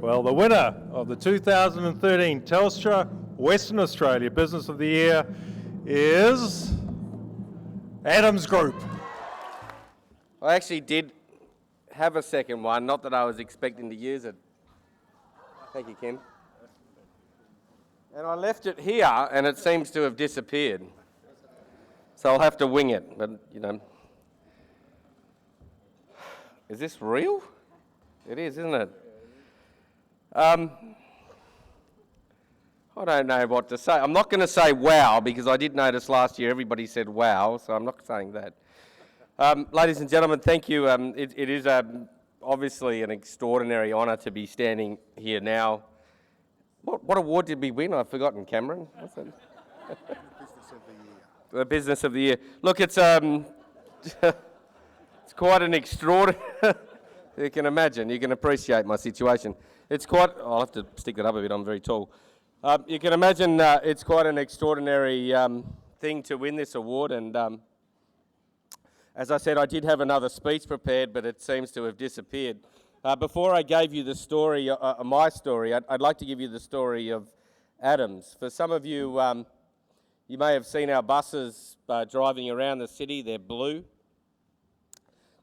Well, the winner of the 2013 Telstra Western Australia Business of the Year is Adams Group. I actually did have a second one, not that I was expecting to use it. Thank you, Kim. And I left it here, and it seems to have disappeared. So I'll have to wing it, but, you know. Is this real? It is, isn't it? I don't know what to say. I'm not going to say wow, because I did notice last year everybody said wow, so I'm not saying that. Ladies and gentlemen, thank you. It is obviously an extraordinary honour to be standing here now. What award did we win? I've forgotten, Cameron. What's that? Business of the Year. The Business of the Year. Look, it's it's quite an extraordinary... You can imagine, you can appreciate my situation. It's quite... I'll have to stick it up a bit, I'm very tall. You can imagine it's quite an extraordinary thing to win this award, and as I said, I did have another speech prepared, but it seems to have disappeared. Before I gave you the story, my story, I'd like to give you the story of Adams. For some of you, you may have seen our buses driving around the city. They're blue.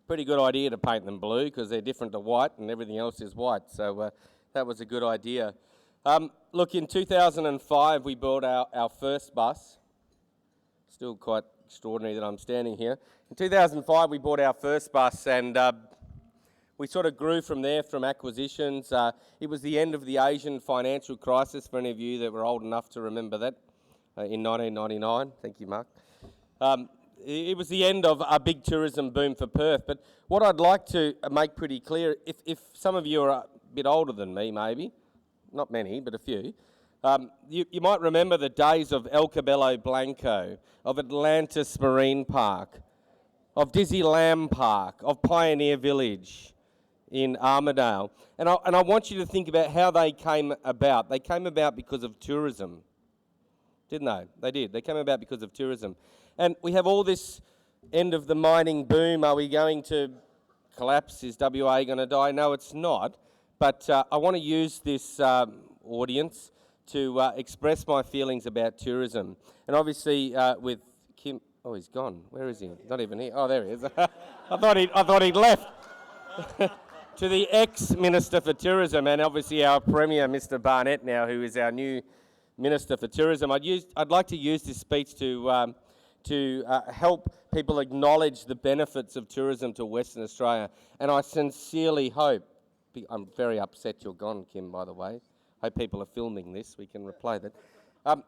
Pretty good idea to paint them blue because they're different to white and everything else is white. So that was a good idea. Look, in 2005, we built our first bus. Still quite extraordinary that I'm standing here. In 2005, we bought our first bus, and we sort of grew from there, from acquisitions. It was the end of the Asian financial crisis, for any of you that were old enough to remember that, in 1999. Thank you, Mark. It was the end of a big tourism boom for Perth. But what I'd like to make pretty clear, if some of you are a bit older than me, maybe, not many, but a few, you might remember the days of El Cabello Blanco, of Atlantis Marine Park, of Dizzy Lamb Park, of Pioneer Village in Armidale. And I want you to think about how they came about. They came about because of tourism, didn't they? They did. They came about because of tourism. And we have all this end of the mining boom. Are we going to collapse? Is WA going to die? No, it's not. But I want to use this audience to express my feelings about tourism. And obviously with Kim... Oh, he's gone. Where is he? Not even here. Oh, there he is. I thought he'd left. To the ex-Minister for Tourism, and obviously our Premier, Mr. Barnett now, who is our new Minister for Tourism. I'd like to use this speech to help people acknowledge the benefits of tourism to Western Australia. And I sincerely hope... I'm very upset you're gone, Kim, by the way. Hope people are filming this. We can replay that.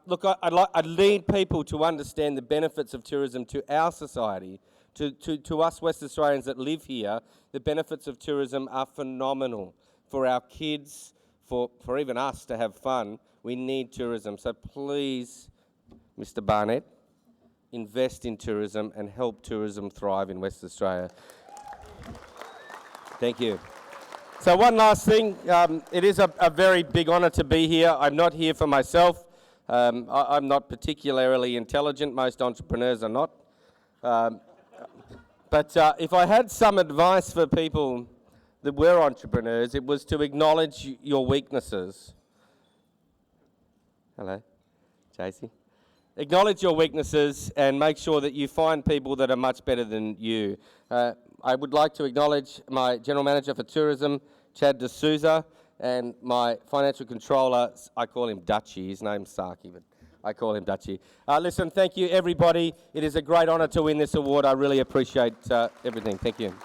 Look, I'd need people to understand the benefits of tourism to our society, to us West Australians that live here. The benefits of tourism are phenomenal for our kids, for even us to have fun. We need tourism. So please, Mr. Barnett, invest in tourism and help tourism thrive in West Australia. Thank you. So one last thing, it is a very big honour to be here. I'm not here for myself. I'm not particularly intelligent. Most entrepreneurs are not. But if I had some advice for people that were entrepreneurs, it was to acknowledge your weaknesses. Hello, Jaycee. Acknowledge your weaknesses and make sure that you find people that are much better than you. I would like to acknowledge my General Manager for Tourism, Chad D'Souza, and my Financial Controller. I call him Dutchy. His name's Saki, but I call him Dutchy. Listen, thank you, everybody. It is a great honour to win this award. I really appreciate everything. Thank you.